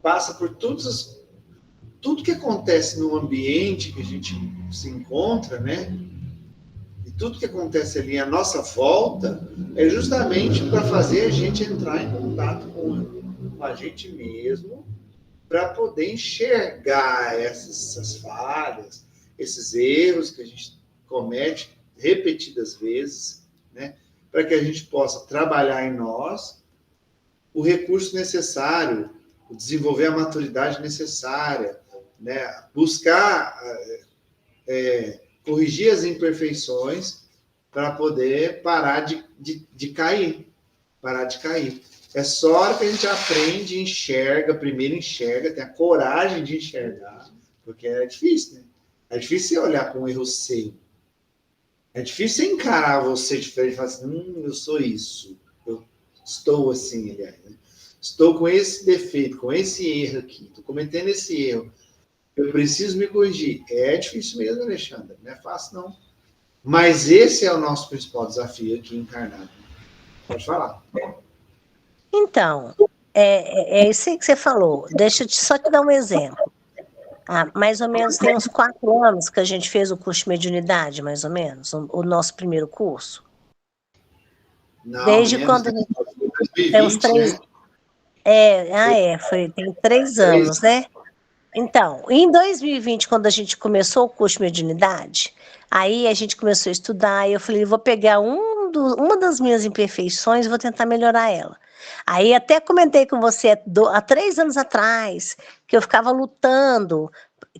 [SPEAKER 1] Passa por tudo que acontece no ambiente que a gente se encontra, né? E tudo que acontece ali à nossa volta é justamente para fazer a gente entrar em contato com a gente mesmo, para poder enxergar essas falhas, esses erros que a gente comete repetidas vezes, né? Para que a gente possa trabalhar em nós o recurso necessário, desenvolver a maturidade necessária, né? Buscar corrigir as imperfeições para poder parar de cair. Parar de cair. É só a hora que a gente aprende, primeiro enxerga, tem a coragem de enxergar, porque é difícil, né? É difícil você olhar para um erro seu. É difícil você encarar você diferente e falar assim, eu sou isso. Eu estou assim, aliás. Né? Estou com esse defeito, com esse erro aqui. Estou cometendo esse erro. Eu preciso me corrigir. É difícil mesmo, Alexandre. Não é fácil, não. Mas esse é o nosso principal desafio aqui encarnado. Pode falar.
[SPEAKER 4] Então, é isso aí que você falou. Deixa eu só te dar um exemplo. Mais ou menos tem uns 4 anos que a gente fez o curso de mediunidade, mais ou menos, o nosso primeiro curso.
[SPEAKER 1] Não,
[SPEAKER 4] desde
[SPEAKER 1] menos,
[SPEAKER 4] quando...
[SPEAKER 1] 2020,
[SPEAKER 4] tem uns 3...
[SPEAKER 1] né?
[SPEAKER 4] Tem 3 anos, né? Então, em 2020, quando a gente começou o curso de mediunidade, aí a gente começou a estudar, e eu falei, vou pegar um uma das minhas imperfeições, eu vou tentar melhorar ela. Aí até comentei com você há 3 anos atrás, que eu ficava lutando,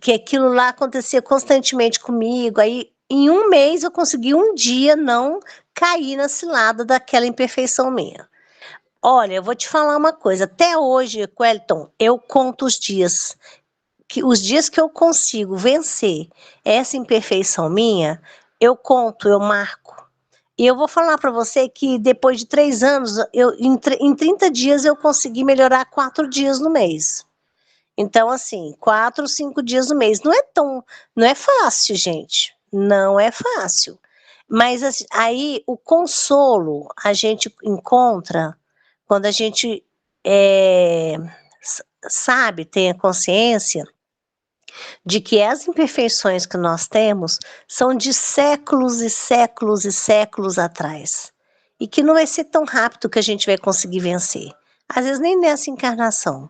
[SPEAKER 4] que aquilo lá acontecia constantemente comigo. Aí, em um mês, eu consegui um dia não cair na cilada daquela imperfeição minha. Olha, eu vou te falar uma coisa. Até hoje, Wellington, eu conto os dias que eu consigo vencer essa imperfeição minha, eu conto, eu marco. E eu vou falar para você que depois de 3 anos, em 30 dias eu consegui melhorar 4 dias no mês. Então, assim, 4, 5 dias no mês. Não é fácil, gente. Não é fácil. Mas assim, aí o consolo a gente encontra quando a gente sabe, tem a consciência de que as imperfeições que nós temos são de séculos e séculos e séculos atrás. E que não vai ser tão rápido que a gente vai conseguir vencer. Às vezes nem nessa encarnação.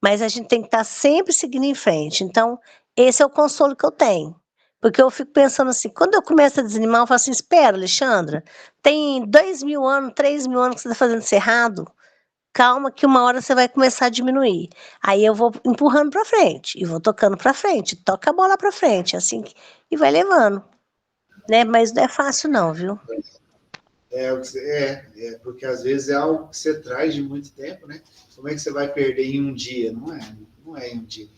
[SPEAKER 4] Mas a gente tem que estar sempre seguindo em frente. Então, esse é o consolo que eu tenho. Porque eu fico pensando assim, quando eu começo a desanimar, eu falo assim, espera, Alexandra, tem 2.000 anos, 3.000 anos que você está fazendo isso errado. Calma que uma hora você vai começar a diminuir. Aí eu vou empurrando para frente, e vou tocando para frente, toca a bola para frente, assim, e vai levando. Né? Mas não é fácil não, viu?
[SPEAKER 1] Porque às vezes é algo que você traz de muito tempo, né? Como é que você vai perder em um dia? Não é em um dia.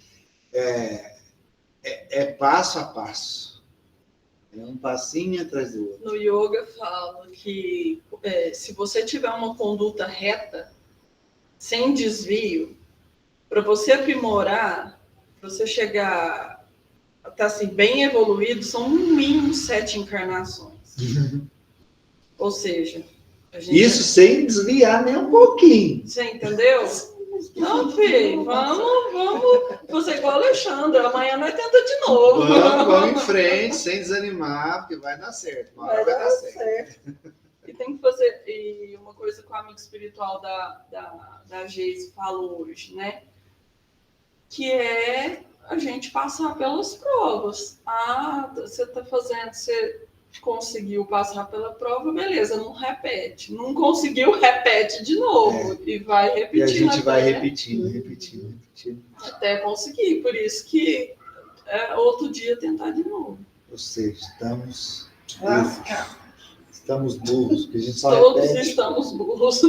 [SPEAKER 1] É passo a passo. É um passinho atrás do outro.
[SPEAKER 2] No yoga fala que se você tiver uma conduta reta, sem desvio, para você aprimorar, para você chegar a estar assim, bem evoluído, são no mínimo 7 encarnações. Ou seja, a gente...
[SPEAKER 1] Isso sem desviar nem um pouquinho.
[SPEAKER 2] Você entendeu? Não, filho, vamos fazer igual a Alexandra. Amanhã nós tenta de novo.
[SPEAKER 1] Vamos em frente, sem desanimar, porque vai dar certo.
[SPEAKER 2] Vai dar certo. E tem que fazer. E uma coisa que o amigo espiritual da Geise falou hoje, né? Que é a gente passar pelas provas. Ah, você está fazendo, você conseguiu passar pela prova, beleza, não repete. Não conseguiu, repete de novo. E vai repetindo.
[SPEAKER 1] E a gente vai repetindo.
[SPEAKER 2] Até conseguir. Por isso que outro dia tentar de novo.
[SPEAKER 1] Ou seja, estamos burros, porque a gente só
[SPEAKER 2] Todos
[SPEAKER 1] repete.
[SPEAKER 2] estamos burros.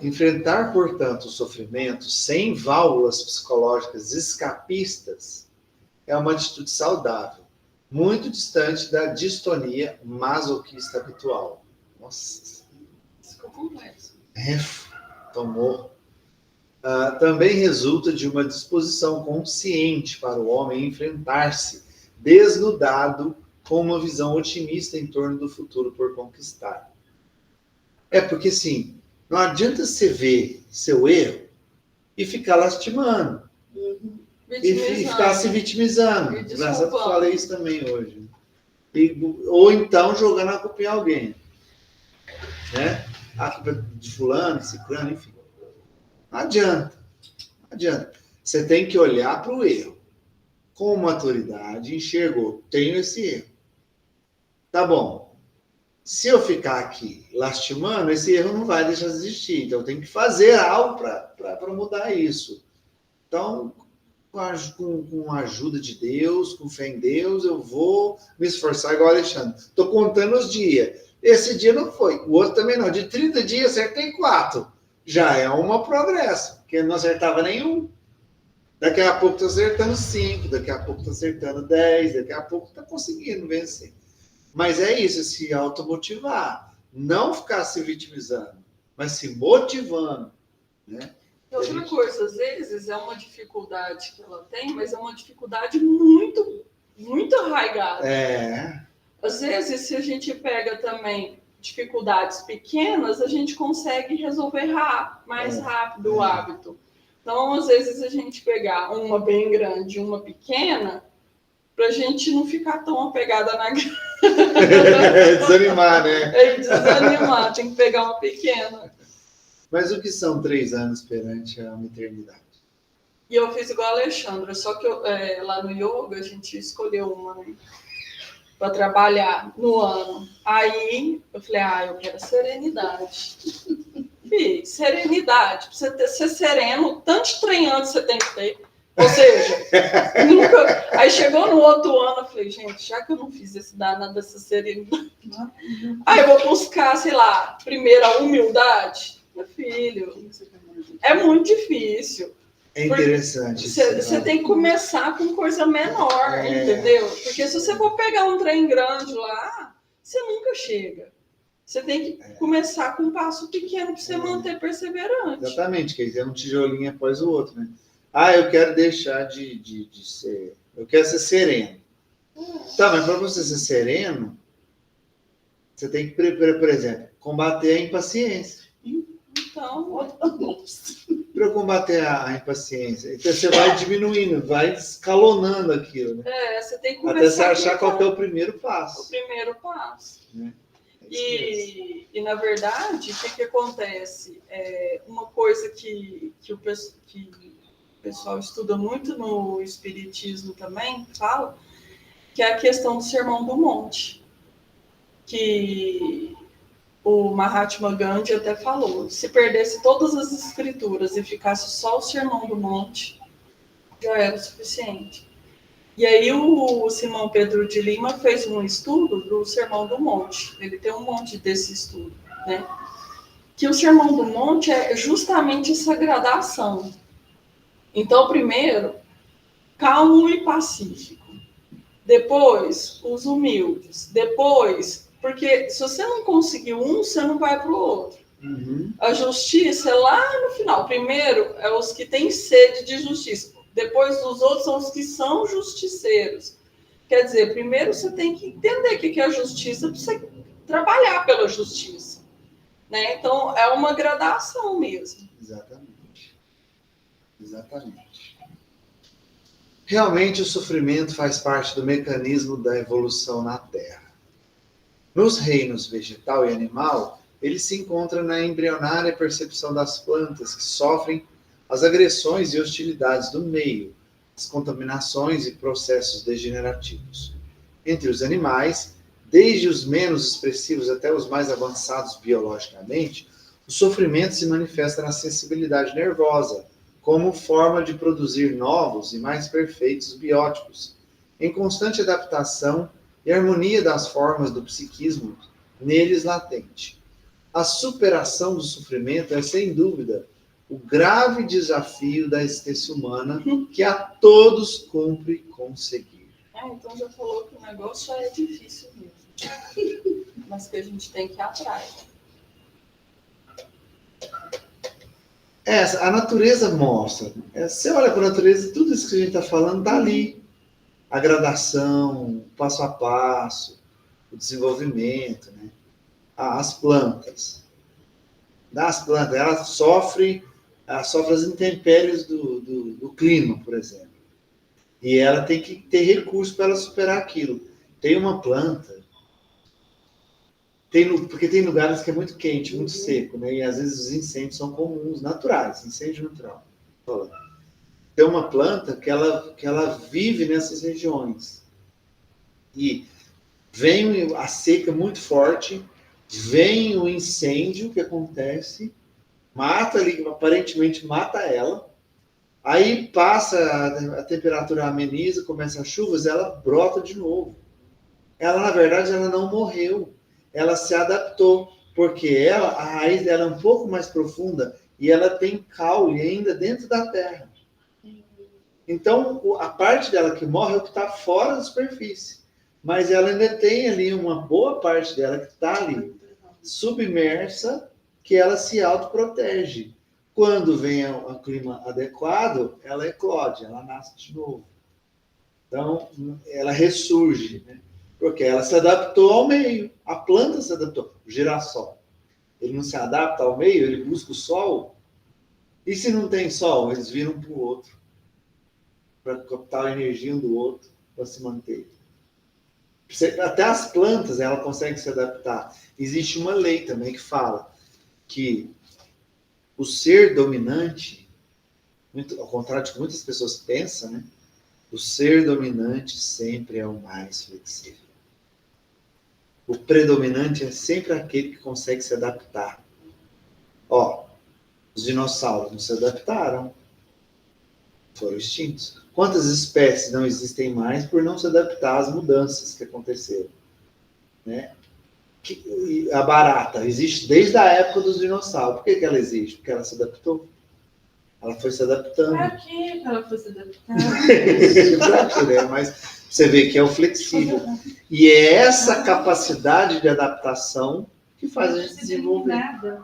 [SPEAKER 1] Enfrentar, portanto, o sofrimento sem válvulas psicológicas escapistas é uma atitude saudável, muito distante da distonia masoquista habitual. Nossa.
[SPEAKER 2] Ficou complexo.
[SPEAKER 1] Tomou. Também resulta de uma disposição consciente para o homem enfrentar-se desnudado com uma visão otimista em torno do futuro por conquistar. Porque, assim, não adianta você ver seu erro e ficar lastimando. E ficar se vitimizando. Engraçado que eu falei isso também hoje. Ou então jogando a culpa em alguém. Né? A culpa de fulano, ciclano, enfim. Não adianta. Você tem que olhar para o erro. Com maturidade, enxergou. Tenho esse erro. Tá bom. Se eu ficar aqui lastimando, esse erro não vai deixar de existir. Então, eu tenho que fazer algo para mudar isso. Então, com a ajuda de Deus, com fé em Deus, eu vou me esforçar igual o Alexandre. Estou contando os dias. Esse dia não foi. O outro também não. De 30 dias, acertei 4. Já é um progresso, porque não acertava nenhum. Daqui a pouco estou acertando 5, daqui a pouco estou acertando 10, daqui a pouco está conseguindo vencer. Mas é isso, se automotivar. Não ficar se vitimizando, mas se motivando. Né?
[SPEAKER 2] E outra coisa, às vezes é uma dificuldade que ela tem, mas é uma dificuldade muito, muito arraigada. Às vezes, se a gente pega também dificuldades pequenas, a gente consegue resolver mais rápido o hábito. Então, às vezes, a gente pegar uma bem grande e uma pequena, para a gente não ficar tão apegada na grande.
[SPEAKER 1] Desanimar, né?
[SPEAKER 2] Desanimar, tem que pegar uma pequena.
[SPEAKER 1] Mas o que são 3 anos perante a eternidade?
[SPEAKER 2] E eu fiz igual a Alexandra, só que lá no yoga a gente escolheu uma, né, para trabalhar no ano. Aí eu falei, eu quero serenidade. Fih, serenidade, pra você ser sereno, tanto treinando você tem que ter. Ou seja, nunca. Aí chegou no outro ano, eu falei, gente, já que eu não fiz esse danado dessa serenidade, aí eu vou buscar, sei lá, primeiro a humildade. Meu filho, é muito difícil.
[SPEAKER 1] É interessante.
[SPEAKER 2] Você tem que começar com coisa menor, entendeu? Porque se você for pegar um trem grande lá, você nunca chega. Você tem que começar com um passo pequeno para você manter perseverante.
[SPEAKER 1] Exatamente, que é um tijolinho após o outro, né? Eu quero deixar de ser... Eu quero ser sereno. Tá, mas para você ser sereno, você tem que, por exemplo, combater a impaciência.
[SPEAKER 2] Então,
[SPEAKER 1] para eu combater a impaciência, então você vai diminuindo, vai escalonando aquilo, né?
[SPEAKER 2] Você tem que começar
[SPEAKER 1] até você achar qual que é o primeiro passo.
[SPEAKER 2] O primeiro passo.
[SPEAKER 1] Né?
[SPEAKER 2] E, na verdade, o que acontece? Uma coisa que o pessoal estuda muito no Espiritismo também, fala, que é a questão do Sermão do Monte. Que o Mahatma Gandhi até falou, se perdesse todas as escrituras e ficasse só o Sermão do Monte, já era o suficiente. E aí o Simão Pedro de Lima fez um estudo do Sermão do Monte. Ele tem um monte desse estudo, né? Que o Sermão do Monte é justamente essa gradação. Então, primeiro, calmo e pacífico. Depois, os humildes. Depois, porque se você não conseguir um, você não vai para o outro.
[SPEAKER 1] Uhum.
[SPEAKER 2] A justiça é lá no final. Primeiro, é os que têm sede de justiça. Depois dos outros são os que são justiceiros. Quer dizer, primeiro você tem que entender o que é a justiça para você trabalhar pela justiça. Né? Então, é uma gradação mesmo.
[SPEAKER 1] Exatamente. Realmente, o sofrimento faz parte do mecanismo da evolução na Terra. Nos reinos vegetal e animal, ele se encontra na embrionária percepção das plantas que sofrem as agressões e hostilidades do meio, as contaminações e processos degenerativos. Entre os animais, desde os menos expressivos até os mais avançados biologicamente, o sofrimento se manifesta na sensibilidade nervosa, como forma de produzir novos e mais perfeitos biótipos, em constante adaptação e harmonia das formas do psiquismo neles latente. A superação do sofrimento é, sem dúvida, o grave desafio da existência humana que a todos cumpre conseguir.
[SPEAKER 2] Então já falou que o negócio é difícil mesmo, mas que a gente tem que ir atrás.
[SPEAKER 1] A natureza mostra. Você olha para a natureza, tudo isso que a gente está falando está ali. A gradação, o passo a passo, o desenvolvimento, né? As plantas. Elas sofrem as intempéries do clima, por exemplo. E ela tem que ter recurso para ela superar aquilo. Tem uma planta, porque tem lugares que é muito quente, muito seco, né? E às vezes os incêndios são comuns, naturais, incêndio natural. Tem uma planta que ela vive nessas regiões. E vem a seca muito forte, vem o incêndio que acontece, mata ali, aparentemente mata ela, aí passa, a temperatura ameniza, começa as chuvas, ela brota de novo. Ela, na verdade, ela não morreu, ela se adaptou, porque a raiz dela é um pouco mais profunda e ela tem caule ainda dentro da terra. Então, a parte dela que morre é o que está fora da superfície, mas ela ainda tem ali uma boa parte dela que está ali, submersa, que ela se autoprotege. Quando vem o clima adequado, ela eclode, ela nasce de novo. Então, ela ressurge, né? Porque ela se adaptou ao meio. A planta se adaptou. O girassol, ele não se adapta ao meio, ele busca o sol. E se não tem sol, eles viram para o outro, para captar a energia um do outro, para se manter. Até as plantas, ela consegue se adaptar. Existe uma lei também que fala que o ser dominante, Muito, ao contrário de que muitas pessoas pensam, né? O ser dominante sempre é o mais flexível. O predominante é sempre aquele que consegue se adaptar. Ó, os dinossauros não se adaptaram, foram extintos. Quantas espécies não existem mais por não se adaptar às mudanças que aconteceram? Né? A barata existe desde a época dos dinossauros. Por que ela existe? Porque ela se adaptou. Ela foi se adaptando.
[SPEAKER 2] Pra que ela foi se adaptando?
[SPEAKER 1] Né? Mas você vê que é o flexível. E é essa capacidade de adaptação que faz a gente desenvolver.
[SPEAKER 2] Nada.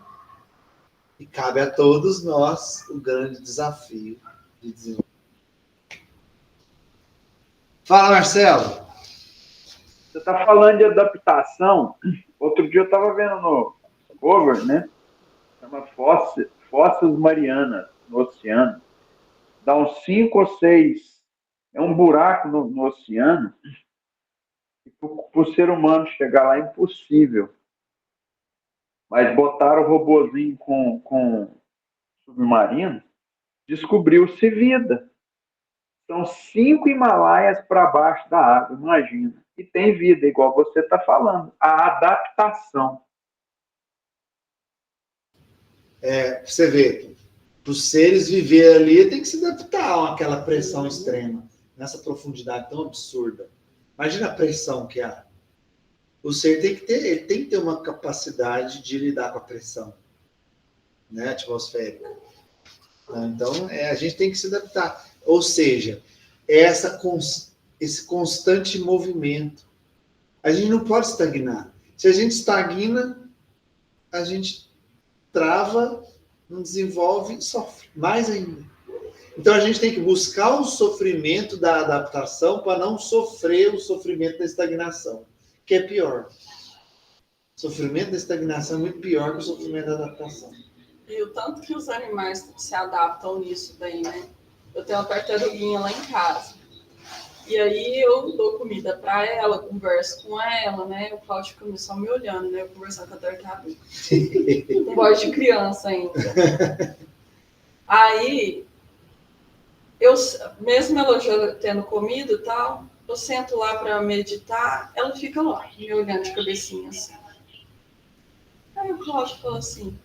[SPEAKER 1] E cabe a todos nós o grande desafio de desenvolver. Fala, Marcelo.
[SPEAKER 5] Você está falando de adaptação. Outro dia eu estava vendo no Cover, né? Chama Fossas Marianas no oceano. Dá uns 5 ou 6. É um buraco no oceano. Para o ser humano chegar lá é impossível. Mas botaram o robozinho com submarino, descobriu-se vida. São 5 Himalaias para baixo da água, imagina. E tem vida, igual você está falando. A adaptação.
[SPEAKER 1] Você vê, para os seres viver ali, tem que se adaptar àquela pressão extrema, nessa profundidade tão absurda. Imagina a pressão que há. O ser tem que ter uma capacidade de lidar com a pressão, né, atmosférica. Então, a gente tem que se adaptar. Ou seja, esse constante movimento. A gente não pode estagnar. Se a gente estagna, a gente trava, não desenvolve, sofre mais ainda. Então, a gente tem que buscar o sofrimento da adaptação para não sofrer o sofrimento da estagnação, que é pior. O sofrimento da estagnação é muito pior que o sofrimento da adaptação.
[SPEAKER 2] E o tanto que os animais se adaptam nisso daí, né? Eu tenho uma tartaruguinha lá em casa. E aí eu dou comida para ela, converso com ela, né? O Cláudio fica só me olhando, né? Eu conversando com a tartaruga. Com voz de criança ainda. Aí, mesmo ela já tendo comido e tal, eu sento lá para meditar, ela fica lá, me olhando de cabecinha assim. Aí o Cláudio falou assim,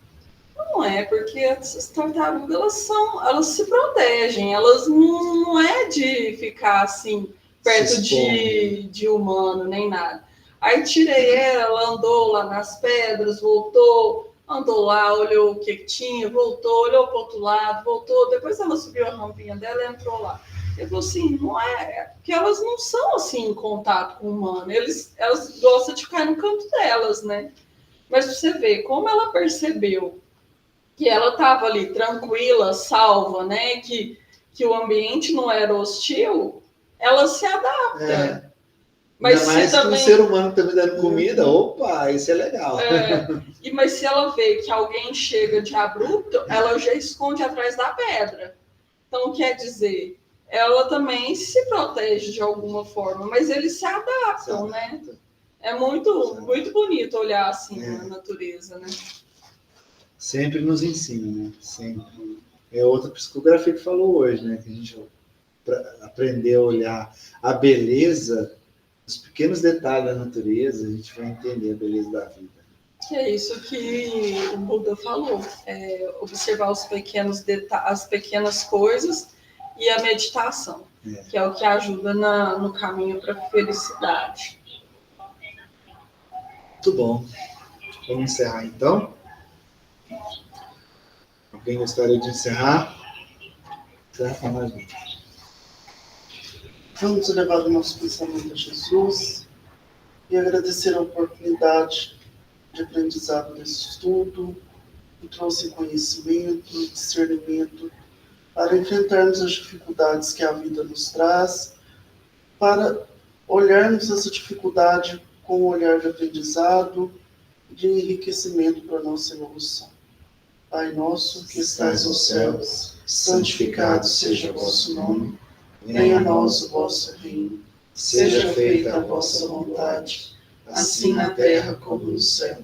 [SPEAKER 2] não é, porque essas tartarugas, elas se protegem, elas não é de ficar assim, perto de humano, nem nada. Aí tirei ela, andou lá nas pedras, voltou, andou lá, olhou o que tinha, voltou, olhou para o outro lado, voltou, depois ela subiu a rampinha dela e entrou lá. Ele falou assim, não é, porque elas não são assim em contato com o humano, elas gostam de ficar no canto delas, né? Mas você vê, como ela percebeu que ela estava ali tranquila, salva, né? Que o ambiente não era hostil, ela se adapta.
[SPEAKER 1] Mas mais também... que o ser humano está me dando comida, opa, isso é legal.
[SPEAKER 2] Mas se ela vê que alguém chega de abrupto, ela já esconde atrás da pedra. Então, quer dizer, ela também se protege de alguma forma, mas eles se adaptam, né? É muito, muito bonito olhar assim na natureza, né?
[SPEAKER 1] Sempre nos ensina, né? Sempre. É outra psicografia que falou hoje, né? Que a gente aprender a olhar a beleza, os pequenos detalhes da natureza, a gente vai entender a beleza da vida.
[SPEAKER 2] Que é isso que o Buda falou, observar os pequenos as pequenas coisas e a meditação, que é o que ajuda no caminho para a felicidade.
[SPEAKER 1] Muito bom. Vamos encerrar então. Alguém gostaria de encerrar? Encerra mais um.
[SPEAKER 6] Vamos levar o nosso pensamento a Jesus e agradecer a oportunidade de aprendizado desse estudo, que trouxe conhecimento, discernimento, para enfrentarmos as dificuldades que a vida nos traz, para olharmos essa dificuldade com um olhar de aprendizado e de enriquecimento para a nossa evolução. Pai nosso, que estás nos céus, santificado seja o vosso nome. Venha a nós o vosso reino. Seja feita a vossa vontade, assim na terra como no céu.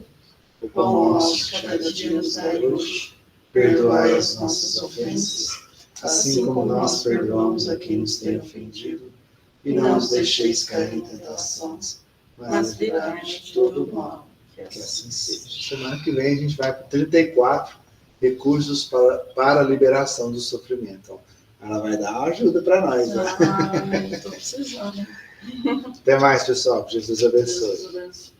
[SPEAKER 6] O pão nosso de cada dia nos dai hoje. Perdoai as nossas ofensas,
[SPEAKER 1] assim como nós perdoamos a quem nos tem ofendido, e não nos deixeis cair em tentações, mas livrai-nos de todo mal. Que assim seja. Semana que vem a gente vai para 34 recursos para a liberação do sofrimento. Então, ela vai dar ajuda para nós. Né?
[SPEAKER 2] Estou precisando.
[SPEAKER 1] Até mais, pessoal. Que Jesus abençoe.
[SPEAKER 2] Deus abençoe.